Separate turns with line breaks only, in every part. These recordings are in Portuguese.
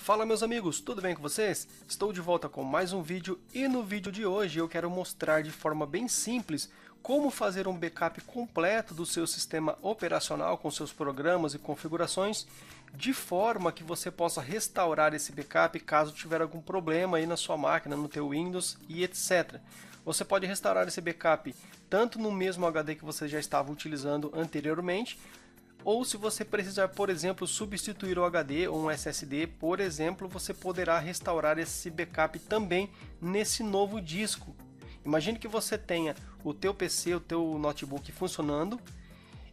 Fala meus amigos, tudo bem com vocês? Estou de volta com mais um vídeo e no vídeo de hoje eu quero mostrar de forma bem simples como fazer um backup completo do seu sistema operacional com seus programas e configurações de forma que você possa restaurar esse backup caso tiver algum problema aí na sua máquina, no teu Windows e etc. Você pode restaurar esse backup tanto no mesmo HD que você já estava utilizando anteriormente, ou se você precisar, por exemplo, substituir o HD ou um SSD, por exemplo, você poderá restaurar esse backup também nesse novo disco. Imagine que você tenha o teu PC, o teu notebook funcionando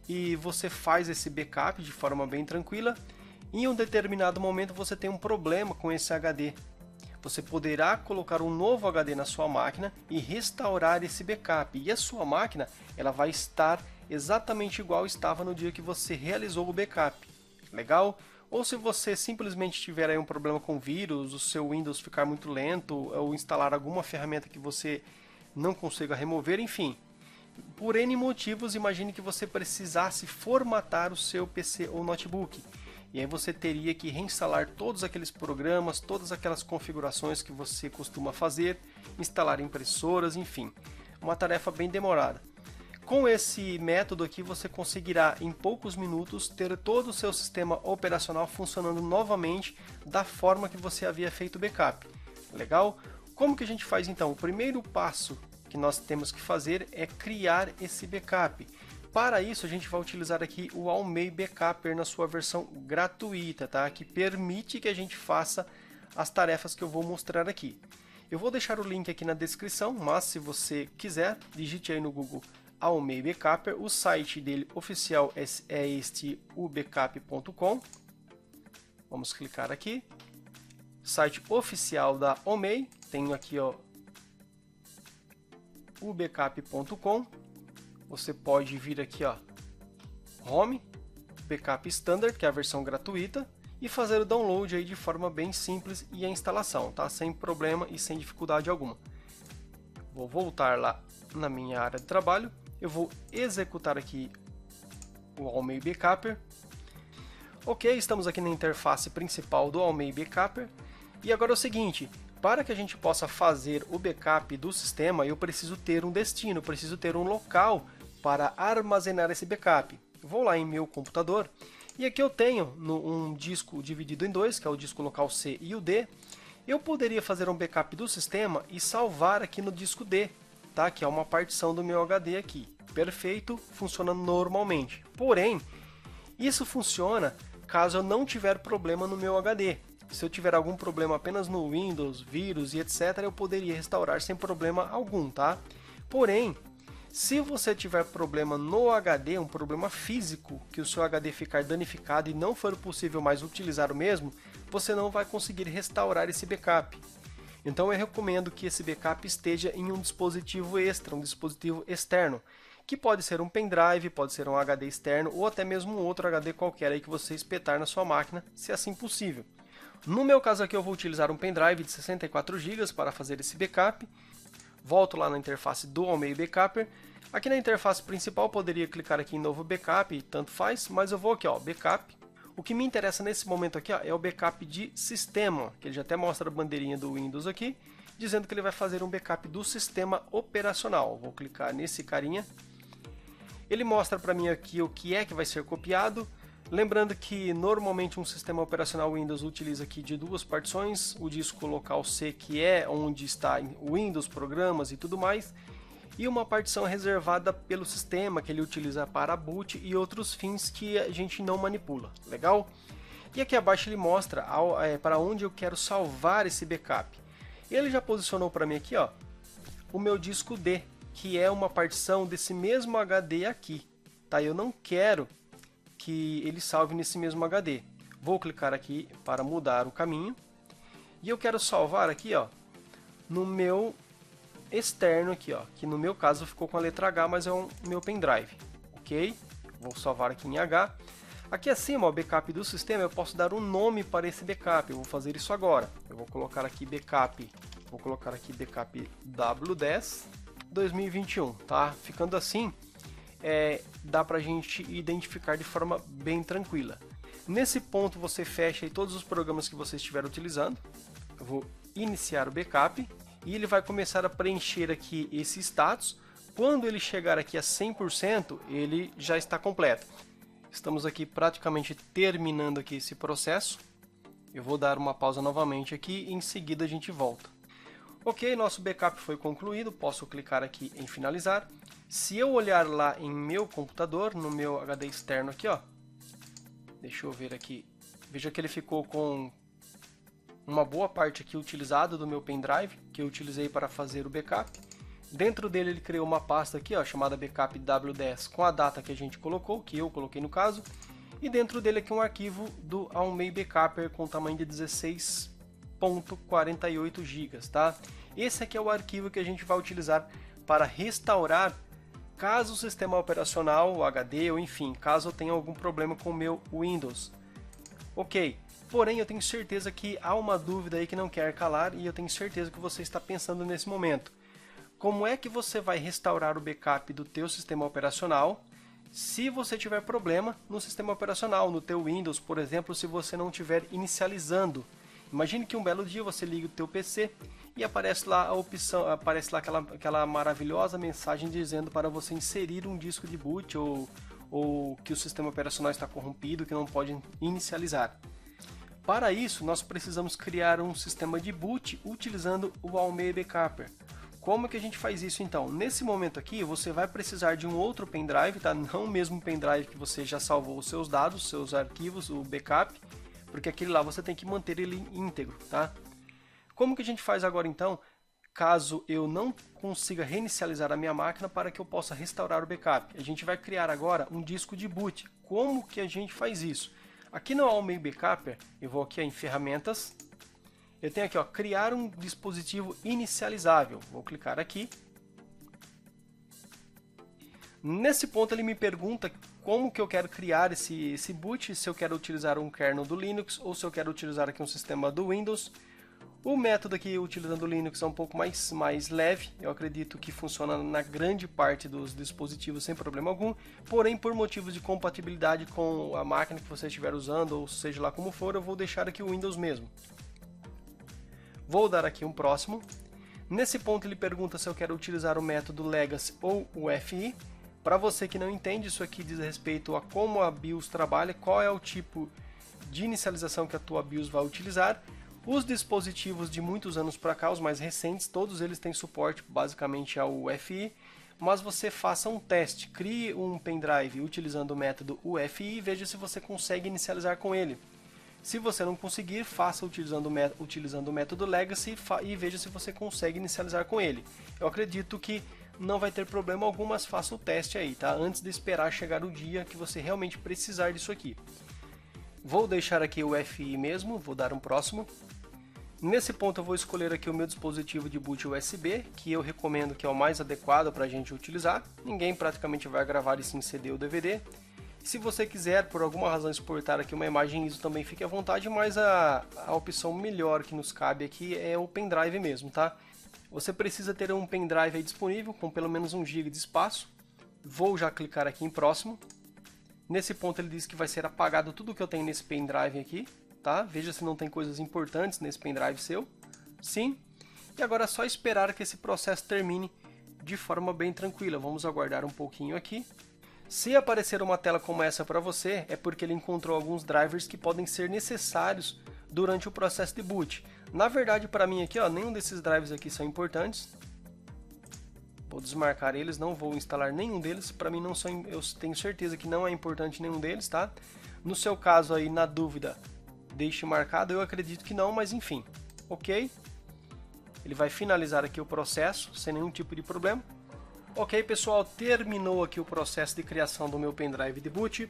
e você faz esse backup de forma bem tranquila. Em um determinado momento você tem um problema com esse HD. Você poderá colocar um novo HD na sua máquina e restaurar esse backup. E a sua máquina ela vai estar exatamente igual estava no dia que você realizou o backup. Legal? Ou se você simplesmente tiver aí um problema com vírus, o seu Windows ficar muito lento, ou instalar alguma ferramenta que você não consiga remover, enfim. Por N motivos, imagine que você precisasse formatar o seu PC ou notebook. E aí você teria que reinstalar todos aqueles programas, todas aquelas configurações que você costuma fazer, instalar impressoras, enfim. Uma tarefa bem demorada. Com esse método aqui você conseguirá em poucos minutos ter todo o seu sistema operacional funcionando novamente da forma que você havia feito o backup. Legal? Como que a gente faz então? O primeiro passo que nós temos que fazer é criar esse backup. Para isso a gente vai utilizar aqui o Almay Backuper na sua versão gratuita, tá? Que permite que a gente faça as tarefas que eu vou mostrar aqui. Eu vou deixar o link aqui na descrição, mas se você quiser, digite aí no Google Almay Backuper, o site dele oficial é este ubackup.com. Vamos clicar aqui. Site oficial da Almay, tenho aqui ó, ubackup.com. Você pode vir aqui ó, Home, Backup Standard, que é a versão gratuita, e fazer o download aí de forma bem simples e a instalação, tá? Sem problema e sem dificuldade alguma. Vou voltar lá na minha área de trabalho. Eu vou executar aqui o Almay Backuper. Ok, estamos aqui na interface principal do Almay Backuper. E agora é o seguinte, para que a gente possa fazer o backup do sistema, eu preciso ter um destino, preciso ter um local para armazenar esse backup. Vou lá em meu computador e aqui eu tenho um disco dividido em dois, que é o disco local C e o D. Eu poderia fazer um backup do sistema e salvar aqui no disco D, tá? Que é uma partição do meu HD aqui. Perfeito, funciona normalmente. Porém, isso funciona caso eu não tiver problema no meu HD. Se eu tiver algum problema apenas no Windows, vírus e etc, eu poderia restaurar sem problema algum, tá? Porém, se você tiver problema no HD, um problema físico, que o seu HD ficar danificado e não for possível mais utilizar o mesmo, você não vai conseguir restaurar esse backup. Então eu recomendo que esse backup esteja em um dispositivo extra, um dispositivo externo, que pode ser um pendrive, pode ser um HD externo ou até mesmo um outro HD qualquer aí que você espetar na sua máquina, se assim possível. No meu caso aqui eu vou utilizar um pendrive de 64 GB para fazer esse backup. Volto lá na interface do Almay Backuper. Aqui na interface principal poderia clicar aqui em novo backup, tanto faz, mas eu vou aqui ó, backup. O que me interessa nesse momento aqui ó, é o backup de sistema, que ele já até mostra a bandeirinha do Windows aqui, dizendo que ele vai fazer um backup do sistema operacional. Vou clicar nesse carinha. Ele mostra para mim aqui o que é que vai ser copiado. Lembrando que normalmente um sistema operacional Windows utiliza aqui de duas partições, o disco local C, que é onde está o Windows, programas e tudo mais, e uma partição reservada pelo sistema que ele utiliza para boot e outros fins que a gente não manipula, legal? E aqui abaixo ele mostra para onde eu quero salvar esse backup. Ele já posicionou para mim aqui ó, o meu disco D, que é uma partição desse mesmo HD aqui, tá? Eu não quero que ele salve nesse mesmo HD. Vou clicar aqui para mudar o caminho e eu quero salvar aqui ó, no meu externo aqui ó, que no meu caso ficou com a letra H, mas é o meu pendrive, ok? Vou salvar aqui em H. Aqui acima, o backup do sistema, eu posso dar um nome para esse backup. Eu vou fazer isso agora. Eu vou colocar aqui backup, backup W10 2021, tá? Ficando assim, dá pra gente identificar de forma bem tranquila. Nesse ponto você fecha aí todos os programas que você estiver utilizando. Eu vou iniciar o backup e ele vai começar a preencher aqui esse status. Quando ele chegar aqui a 100%, ele já está completo. Estamos aqui praticamente terminando aqui esse processo. Eu vou dar uma pausa novamente aqui e em seguida a gente volta. Ok, nosso backup foi concluído, posso clicar aqui em finalizar. Se eu olhar lá em meu computador, no meu HD externo aqui, ó, deixa eu ver aqui, veja que ele ficou com uma boa parte aqui utilizada do meu pendrive, que eu utilizei para fazer o backup. Dentro dele ele criou uma pasta aqui, ó, chamada backup W10 com a data que a gente colocou, que eu coloquei no caso. E dentro dele aqui um arquivo do Almei Backuper com tamanho de 16.48 GB, tá? Esse aqui é o arquivo que a gente vai utilizar para restaurar caso o sistema operacional, o HD ou enfim, caso eu tenha algum problema com o meu Windows. Ok, porém eu tenho certeza que há uma dúvida aí que não quer calar e eu tenho certeza que você está pensando nesse momento. Como é que você vai restaurar o backup do teu sistema operacional se você tiver problema no sistema operacional, no teu Windows, por exemplo, se você não estiver inicializando? Imagine que um belo dia você liga o teu PC e aparece lá a opção, aparece lá aquela maravilhosa mensagem dizendo para você inserir um disco de boot ou que o sistema operacional está corrompido, que não pode inicializar. Para isso, nós precisamos criar um sistema de boot utilizando o Almei Backuper. Como que a gente faz isso então? Nesse momento aqui, você vai precisar de um outro pendrive, tá? Não o mesmo pendrive que você já salvou os seus dados, seus arquivos, o backup, porque aquele lá você tem que manter ele íntegro, tá? Como que a gente faz agora então, caso eu não consiga reinicializar a minha máquina para que eu possa restaurar o backup? A gente vai criar agora um disco de boot. Como que a gente faz isso? Aqui no Almei Backuper, eu vou aqui em ferramentas, eu tenho aqui, ó, criar um dispositivo inicializável. Vou clicar aqui. Nesse ponto ele me pergunta como que eu quero criar esse boot, se eu quero utilizar um kernel do Linux ou se eu quero utilizar aqui um sistema do Windows. O método aqui utilizando o Linux é um pouco mais leve, eu acredito que funciona na grande parte dos dispositivos sem problema algum, porém por motivos de compatibilidade com a máquina que você estiver usando, ou seja lá como for, eu vou deixar aqui o Windows mesmo. Vou dar aqui um próximo. Nesse ponto ele pergunta se eu quero utilizar o método Legacy ou o FI. Para você que não entende, isso aqui diz respeito a como a BIOS trabalha, qual é o tipo de inicialização que a tua BIOS vai utilizar. Os dispositivos de muitos anos para cá, os mais recentes, todos eles têm suporte basicamente ao UFI, mas você faça um teste, crie um pendrive utilizando o método UFI e veja se você consegue inicializar com ele. Se você não conseguir, faça utilizando o método Legacy e veja se você consegue inicializar com ele. Eu acredito que não vai ter problema algum, mas faça o teste aí, tá? Antes de esperar chegar o dia que você realmente precisar disso aqui. Vou deixar aqui o FI mesmo, vou dar um próximo. Nesse ponto eu vou escolher aqui o meu dispositivo de boot USB, que eu recomendo que é o mais adequado para a gente utilizar. Ninguém praticamente vai gravar isso em CD ou DVD. Se você quiser, por alguma razão, exportar aqui uma imagem ISO, também fique à vontade, mas a opção melhor que nos cabe aqui é o pendrive mesmo, tá? Você precisa ter um pendrive aí disponível com pelo menos 1 GB de espaço. Vou já clicar aqui em próximo. Nesse ponto ele diz que vai ser apagado tudo que eu tenho nesse pendrive aqui, tá? Veja se não tem coisas importantes nesse pendrive seu. Sim. E agora é só esperar que esse processo termine de forma bem tranquila. Vamos aguardar um pouquinho aqui. Se aparecer uma tela como essa para você, é porque ele encontrou alguns drivers que podem ser necessários durante o processo de boot. Na verdade, para mim aqui, ó, nenhum desses drivers aqui são importantes. Vou desmarcar eles, não vou instalar nenhum deles. Para mim não são, eu tenho certeza que não é importante nenhum deles, tá? No seu caso aí, na dúvida, deixe marcado. Eu acredito que não, mas enfim. Ok? Ele vai finalizar aqui o processo sem nenhum tipo de problema. Ok, pessoal, terminou aqui o processo de criação do meu pendrive de boot.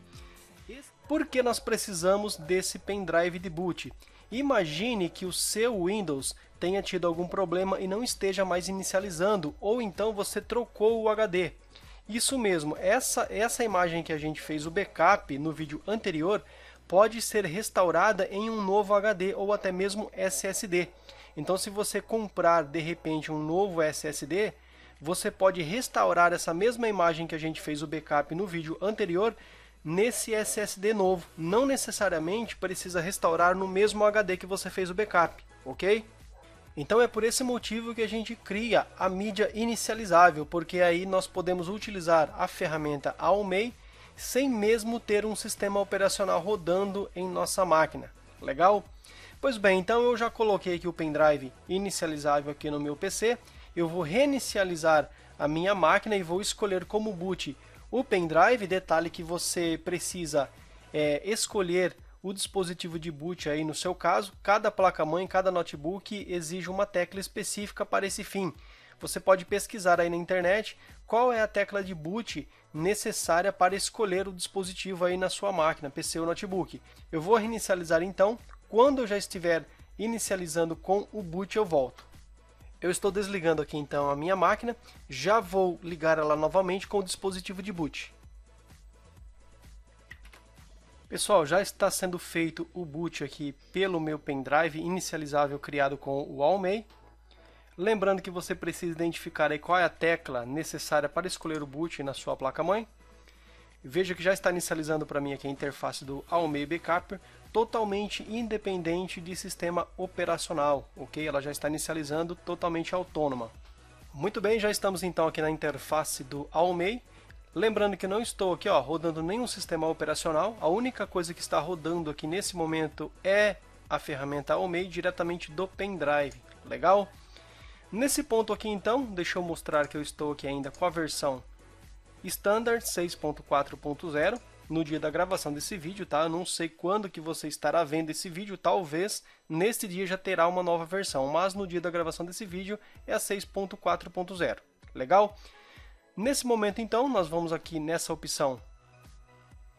Por que nós precisamos desse pendrive de boot? Imagine que o seu Windows tenha tido algum problema e não esteja mais inicializando, ou então você trocou o HD. Isso mesmo, essa imagem que a gente fez o backup no vídeo anterior pode ser restaurada em um novo HD ou até mesmo SSD. Então, se você comprar de repente um novo SSD, você pode restaurar essa mesma imagem que a gente fez o backup no vídeo anterior nesse SSD novo. Não necessariamente precisa restaurar no mesmo HD que você fez o backup, ok? Então é por esse motivo que a gente cria a mídia inicializável, porque aí nós podemos utilizar a ferramenta Almei sem mesmo ter um sistema operacional rodando em nossa máquina. Legal? Pois bem, então eu já coloquei aqui o pendrive inicializável aqui no meu PC. Eu vou reinicializar a minha máquina e vou escolher como boot o pendrive. Detalhe que você precisa escolher o dispositivo de boot aí no seu caso. Cada placa-mãe, cada notebook exige uma tecla específica para esse fim. Você pode pesquisar aí na internet qual é a tecla de boot necessária para escolher o dispositivo aí na sua máquina, PC ou notebook. Eu vou reinicializar então. Quando eu já estiver inicializando com o boot, eu volto. Eu estou desligando aqui então a minha máquina, já vou ligar ela novamente com o dispositivo de boot. Pessoal, já está sendo feito o boot aqui pelo meu pendrive inicializável criado com o Almei. Lembrando que você precisa identificar aí qual é a tecla necessária para escolher o boot na sua placa-mãe. Veja que já está inicializando para mim aqui a interface do Almei Backup, totalmente independente de sistema operacional, ok? Ela já está inicializando totalmente autônoma. Muito bem, já estamos então aqui na interface do Almei. Lembrando que não estou aqui rodando nenhum sistema operacional, a única coisa que está rodando aqui nesse momento é a ferramenta Almei diretamente do pendrive, legal? Nesse ponto aqui então, deixa eu mostrar que eu estou aqui ainda com a versão Standard 6.4.0 no dia da gravação desse vídeo, tá? Eu não sei quando que você estará vendo esse vídeo, talvez neste dia já terá uma nova versão, mas no dia da gravação desse vídeo é a 6.4.0, legal? Nesse momento então, nós vamos aqui nessa opção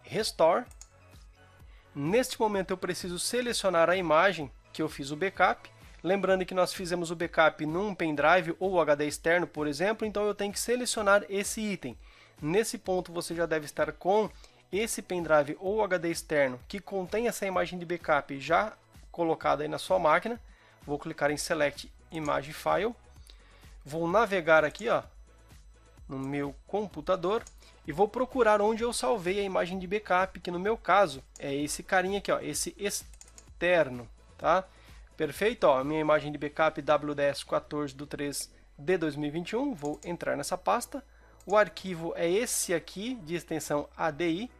Restore. Neste momento eu preciso selecionar a imagem que eu fiz o backup. Lembrando que nós fizemos o backup num pendrive ou HD externo, por exemplo, então eu tenho que selecionar esse item. Nesse ponto você já deve estar com esse pendrive ou HD externo que contém essa imagem de backup já colocada aí na sua máquina. Vou clicar em Select Image File. Vou navegar aqui no meu computador e vou procurar onde eu salvei a imagem de backup, que no meu caso é esse carinha aqui, esse externo, tá? Perfeito, a minha imagem de backup WDS14/3 de 2021, vou entrar nessa pasta. O arquivo é esse aqui, de extensão ADI.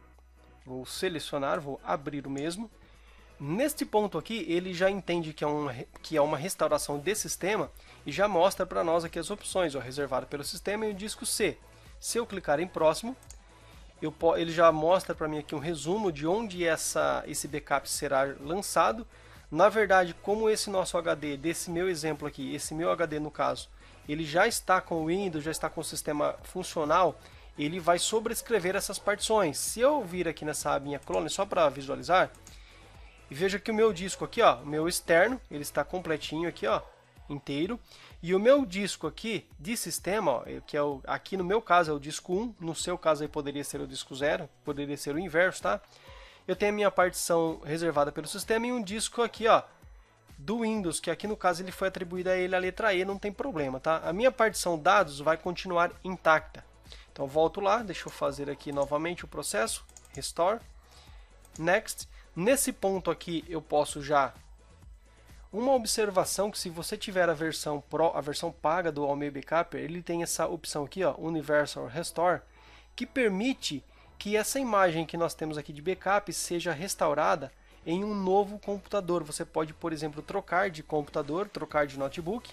Vou selecionar, vou abrir o mesmo. Neste ponto aqui, ele já entende que é uma restauração de sistema e já mostra para nós aqui as opções, reservado pelo sistema e o disco C. Se eu clicar em próximo, ele já mostra para mim aqui um resumo de onde esse backup será lançado. Na verdade, como esse nosso HD, desse meu exemplo aqui, esse meu HD no caso, ele já está com o Windows, já está com o sistema funcional, ele vai sobrescrever essas partições. Se eu vir aqui nessa abinha clone, só para visualizar, e veja que o meu disco aqui, o meu externo, ele está completinho aqui, inteiro. E o meu disco aqui de sistema, que é aqui no meu caso é o disco 1, no seu caso aí poderia ser o disco 0, poderia ser o inverso, tá? Eu tenho a minha partição reservada pelo sistema e um disco aqui, do Windows, que aqui no caso ele foi atribuído a ele a letra E, não tem problema, tá? A minha partição dados vai continuar intacta. Então volto lá, deixa eu fazer aqui novamente o processo, Restore, Next. Nesse ponto aqui eu posso já... Uma observação que se você tiver a versão Pro, a versão paga do Almei Backup, ele tem essa opção aqui, Universal Restore, que permite que essa imagem que nós temos aqui de backup seja restaurada em um novo computador. Você pode, por exemplo, trocar de computador, trocar de notebook,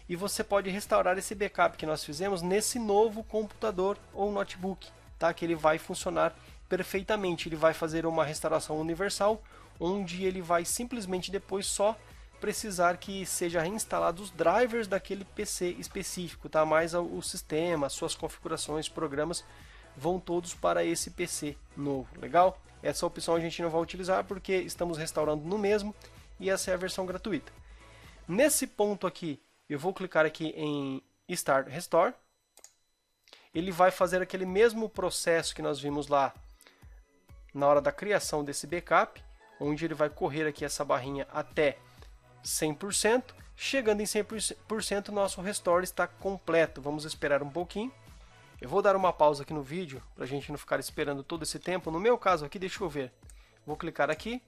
e você pode restaurar esse backup que nós fizemos nesse novo computador ou notebook, tá? Que ele vai funcionar perfeitamente. Ele vai fazer uma restauração universal, onde ele vai simplesmente depois só precisar que seja reinstalado os drivers daquele PC específico, tá? Mas o sistema, suas configurações, programas vão todos para esse PC novo, legal? Essa opção a gente não vai utilizar porque estamos restaurando no mesmo e essa é a versão gratuita. Nesse ponto aqui, eu vou clicar aqui em Start Restore. Ele vai fazer aquele mesmo processo que nós vimos lá na hora da criação desse backup, onde ele vai correr aqui essa barrinha até 100%. Chegando em 100%, nosso restore está completo. Vamos esperar um pouquinho. Eu vou dar uma pausa aqui no vídeo, para a gente não ficar esperando todo esse tempo. No meu caso aqui, deixa eu ver. Vou clicar aqui.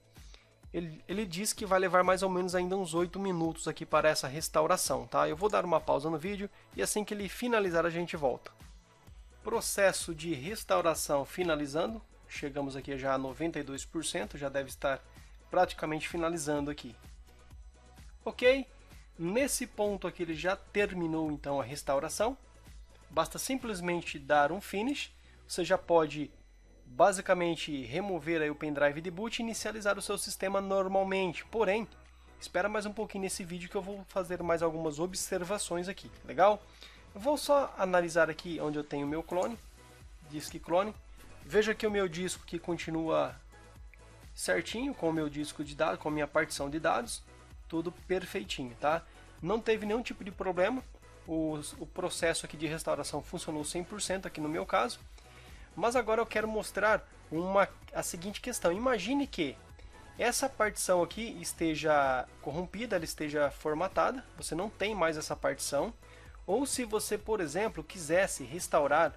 Ele diz que vai levar mais ou menos ainda uns 8 minutos aqui para essa restauração, tá? Eu vou dar uma pausa no vídeo e assim que ele finalizar a gente volta. Processo de restauração finalizando. Chegamos aqui já a 92%, já deve estar praticamente finalizando aqui. Ok, nesse ponto aqui ele já terminou então a restauração. Basta simplesmente dar um finish. Você já pode basicamente remover aí o pendrive de boot e inicializar o seu sistema normalmente. Porém, espera mais um pouquinho nesse vídeo que eu vou fazer mais algumas observações aqui, legal? Eu vou só analisar aqui onde eu tenho o meu clone, disk clone. Veja que o meu disco que continua certinho com o meu disco de dados, com a minha partição de dados, tudo perfeitinho, tá? Não teve nenhum tipo de problema, o processo aqui de restauração funcionou 100% aqui no meu caso. Mas agora eu quero mostrar a seguinte questão. Imagine que essa partição aqui esteja corrompida, ela esteja formatada, você não tem mais essa partição. Ou se você, por exemplo, quisesse restaurar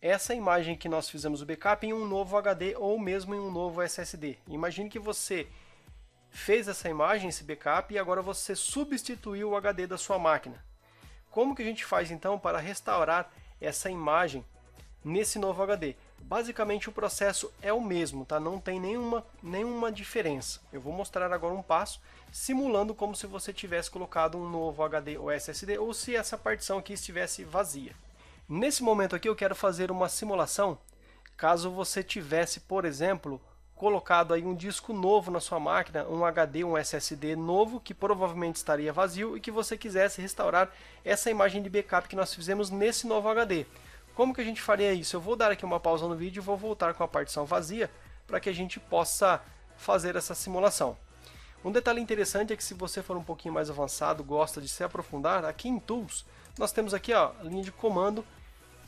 essa imagem que nós fizemos o backup em um novo HD ou mesmo em um novo SSD. Imagine que você fez essa imagem, esse backup, e agora você substituiu o HD da sua máquina. Como que a gente faz então para restaurar essa imagem nesse novo HD? Basicamente o processo é o mesmo, tá? Não tem nenhuma diferença. Eu vou mostrar agora um passo simulando como se você tivesse colocado um novo HD ou SSD ou se essa partição aqui estivesse vazia. Nesse momento aqui eu quero fazer uma simulação caso você tivesse, por exemplo, colocado aí um disco novo na sua máquina, um HD, um SSD novo que provavelmente estaria vazio e que você quisesse restaurar essa imagem de backup que nós fizemos nesse novo HD. Como que a gente faria isso? Eu vou dar aqui uma pausa no vídeo e vou voltar com a partição vazia para que a gente possa fazer essa simulação. Um detalhe interessante é que se você for um pouquinho mais avançado, gosta de se aprofundar, aqui em Tools, nós temos aqui a linha de comando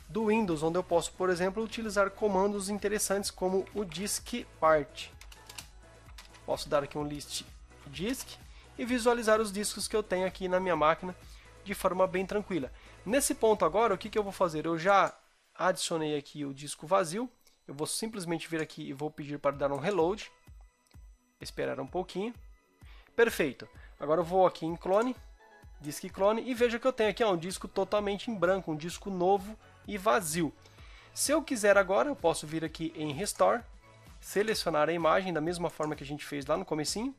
do Windows, onde eu posso, por exemplo, utilizar comandos interessantes como o disk part. Posso dar aqui um list disk e visualizar os discos que eu tenho aqui na minha máquina de forma bem tranquila. Nesse ponto agora, o que eu vou fazer? Eu já adicionei aqui o disco vazio, eu vou simplesmente vir aqui e vou pedir para dar um reload, esperar um pouquinho. Perfeito, agora eu vou aqui em clone, disk clone, e veja que eu tenho aqui um disco totalmente em branco, um disco novo e vazio. Se eu quiser agora, eu posso vir aqui em Restore, selecionar a imagem da mesma forma que a gente fez lá no comecinho,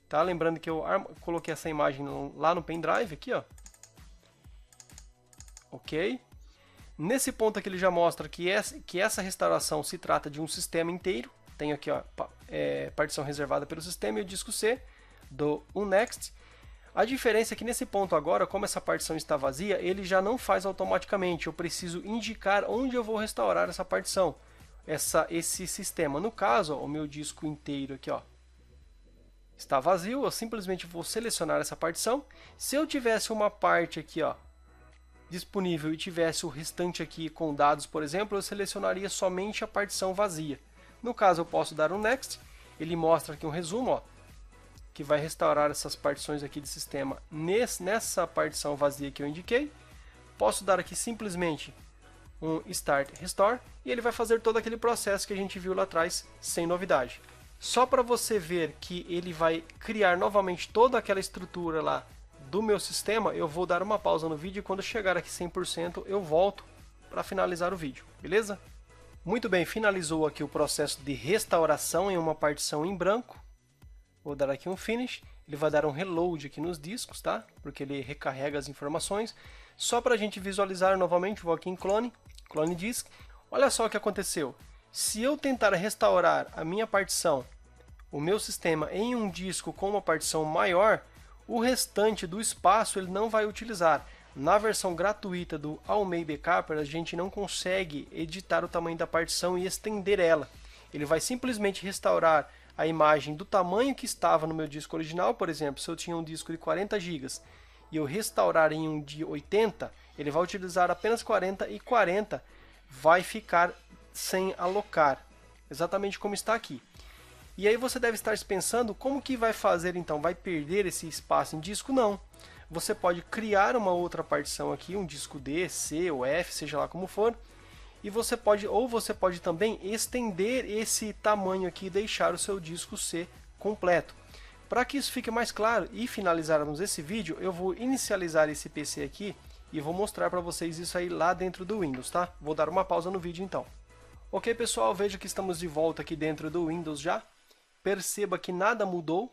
tá? Lembrando que eu coloquei essa imagem lá no pendrive aqui, ó. Ok. Nesse ponto aqui ele já mostra que essa restauração se trata de um sistema inteiro. Tenho aqui, ó, partição reservada pelo sistema e o disco C do Next. A diferença é que nesse ponto agora, como essa partição está vazia, ele já não faz automaticamente. Eu preciso indicar onde eu vou restaurar essa partição, esse sistema. No caso, ó, o meu disco inteiro aqui, ó, está vazio. Eu simplesmente vou selecionar essa partição. Se eu tivesse uma parte aqui, ó, disponível e tivesse o restante aqui com dados, por exemplo, eu selecionaria somente a partição vazia. No caso, eu posso dar um Next. Ele mostra aqui um resumo, ó, que vai restaurar essas partições aqui de sistema nessa partição vazia que eu indiquei. Posso dar aqui simplesmente um Start Restore e ele vai fazer todo aquele processo que a gente viu lá atrás, sem novidade. Só para você ver que ele vai criar novamente toda aquela estrutura lá do meu sistema, eu vou dar uma pausa no vídeo e quando chegar aqui 100% eu volto para finalizar o vídeo, beleza? Muito bem, finalizou aqui o processo de restauração em uma partição em branco. Vou dar aqui um finish, ele vai dar um reload aqui nos discos, tá? Porque ele recarrega as informações. Só para a gente visualizar novamente, vou aqui em clone disk. Olha só o que aconteceu. Se eu tentar restaurar a minha partição, o meu sistema em um disco com uma partição maior, o restante do espaço ele não vai utilizar. Na versão gratuita do Almei Backup, a gente não consegue editar o tamanho da partição e estender ela. Ele vai simplesmente restaurar a imagem do tamanho que estava no meu disco original. Por exemplo, se eu tinha um disco de 40 GB e eu restaurar em um de 80, ele vai utilizar apenas 40 e 40 vai ficar sem alocar, exatamente como está aqui. E aí você deve estar pensando como que vai fazer então? Vai perder esse espaço em disco? Não. você pode criar uma outra partição aqui, um disco D, C ou F, seja lá como for, e você pode também estender esse tamanho aqui e deixar o seu disco C completo. Para que isso fique mais claro e finalizarmos esse vídeo, eu vou inicializar esse PC aqui e vou mostrar para vocês isso aí lá dentro do Windows, tá? Vou dar uma pausa no vídeo então. Ok, pessoal, veja que estamos de volta aqui dentro do Windows já. Perceba que nada mudou,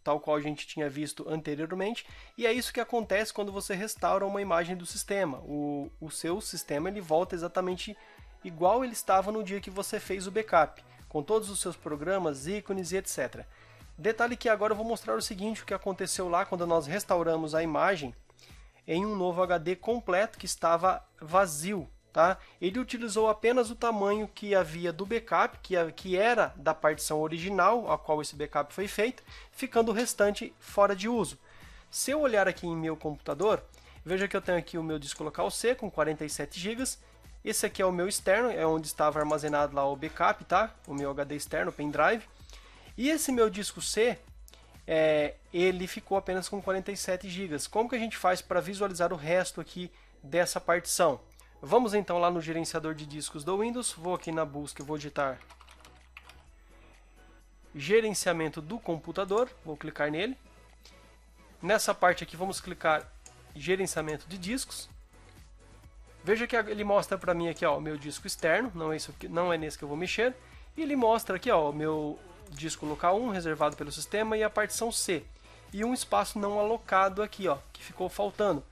tal qual a gente tinha visto anteriormente, e é isso que acontece quando você restaura uma imagem do sistema. O seu sistema ele volta exatamente igual ele estava no dia que você fez o backup, com todos os seus programas, ícones e etc. Detalhe que agora eu vou mostrar o seguinte, o que aconteceu lá quando nós restauramos a imagem em um novo HD completo que estava vazio. Tá? Ele utilizou apenas o tamanho que havia do backup, que era da partição original a qual esse backup foi feito, ficando o restante fora de uso. Se eu olhar aqui em meu computador, veja que eu tenho aqui o meu disco local C com 47 GB. Esse aqui é o meu externo, é onde estava armazenado lá o backup, tá? O meu HD externo, o pendrive. E esse meu disco C, ele ficou apenas com 47 GB. Como que a gente faz para visualizar o resto aqui dessa partição? Vamos então lá no gerenciador de discos do Windows, vou aqui na busca e vou digitar gerenciamento do computador, vou clicar nele. Nessa parte aqui vamos clicar gerenciamento de discos. Veja que ele mostra para mim aqui ó, o meu disco externo, não é nesse que eu vou mexer. E ele mostra aqui ó, o meu disco local 1 reservado pelo sistema e a partição C. E um espaço não alocado aqui ó, que ficou faltando.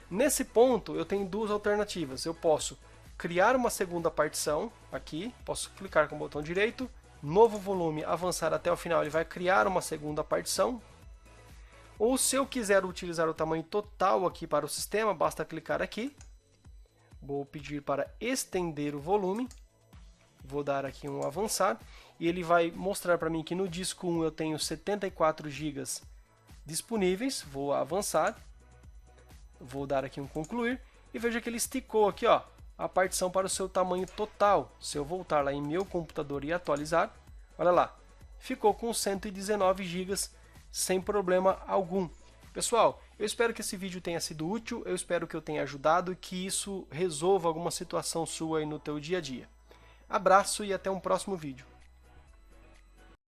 Nesse ponto eu tenho duas alternativas, eu posso criar uma segunda partição aqui, posso clicar com o botão direito, novo volume, avançar até o final, ele vai criar uma segunda partição, ou se eu quiser utilizar o tamanho total aqui para o sistema, basta clicar aqui, vou pedir para estender o volume, vou dar aqui um avançar, e ele vai mostrar para mim que no disco 1 eu tenho 74 GB disponíveis, vou avançar, vou dar aqui um concluir e veja que ele esticou aqui ó, a partição para o seu tamanho total. Se eu voltar lá em meu computador e atualizar, olha lá, ficou com 119 GB sem problema algum. Pessoal, eu espero que esse vídeo tenha sido útil, eu espero que eu tenha ajudado e que isso resolva alguma situação sua aí no teu dia a dia. Abraço e até um próximo vídeo.